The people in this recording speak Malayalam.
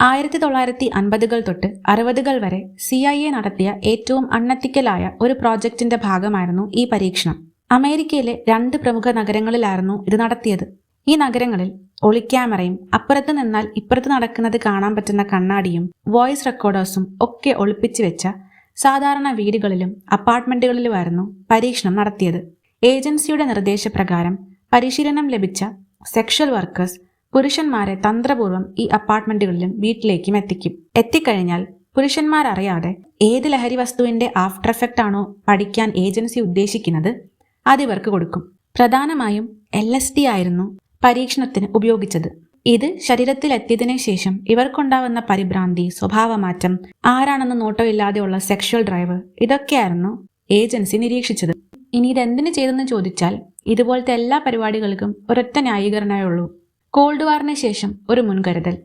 1950-കൾ തൊട്ട് 60-കൾ വരെ CIA നടത്തിയ ഏറ്റവും അൺഎത്തിക്കലായ ഒരു പ്രോജക്റ്റിന്റെ ഭാഗമായിരുന്നു ഈ പരീക്ഷണം. അമേരിക്കയിലെ 2 പ്രമുഖ നഗരങ്ങളിലായിരുന്നു ഇത് നടത്തിയത്. ഈ നഗരങ്ങളിൽ ഒളിക്യാമറയും അപ്പുറത്ത് നിന്നാൽ ഇപ്പുറത്ത് നടക്കുന്നത് കാണാൻ പറ്റുന്ന കണ്ണാടിയും വോയിസ് റെക്കോർഡേഴ്സും ഒക്കെ ഒളിപ്പിച്ചു വെച്ച സാധാരണ വീടുകളിലും അപ്പാർട്ട്മെന്റുകളിലുമായിരുന്നു പരീക്ഷണം നടത്തിയത്. ഏജൻസിയുടെ നിർദ്ദേശപ്രകാരം പരിശീലനം ലഭിച്ച സെക്ഷൽ വർക്കേഴ്സ് പുരുഷന്മാരെ തന്ത്രപൂർവ്വം ഈ അപ്പാർട്ട്മെന്റുകളിലും വീട്ടിലേക്കും എത്തിക്കഴിഞ്ഞാൽ പുരുഷന്മാരറിയാതെ ഏത് ലഹരി വസ്തുവിന്റെ ആഫ്റ്റർ എഫക്റ്റ് ആണോ പഠിക്കാൻ ഏജൻസി ഉദ്ദേശിക്കുന്നത് അതിവർക്ക് കൊടുക്കും. പ്രധാനമായും LSD ആയിരുന്നു പരീക്ഷണത്തിന് ഉപയോഗിച്ചത്. ഇത് ശരീരത്തിലെത്തിയതിനു ശേഷം ഇവർക്കുണ്ടാവുന്ന പരിഭ്രാന്തി, സ്വഭാവമാറ്റം, ആരാണെന്ന് നോട്ടമില്ലാതെയുള്ള സെക്ഷൽ ഡ്രൈവ്, ഇതൊക്കെയായിരുന്നു ഏജൻസി നിരീക്ഷിച്ചത്. ഇനി ഇതെന്തിനു ചെയ്തെന്ന് ചോദിച്ചാൽ ഇതുപോലത്തെ എല്ലാ പരിപാടികൾക്കും ഒരൊറ്റ ന്യായീകരണമേ ഉള്ളൂ: കോൾഡ് വാറിന് ശേഷം ഒരു മുൻകരുതൽ.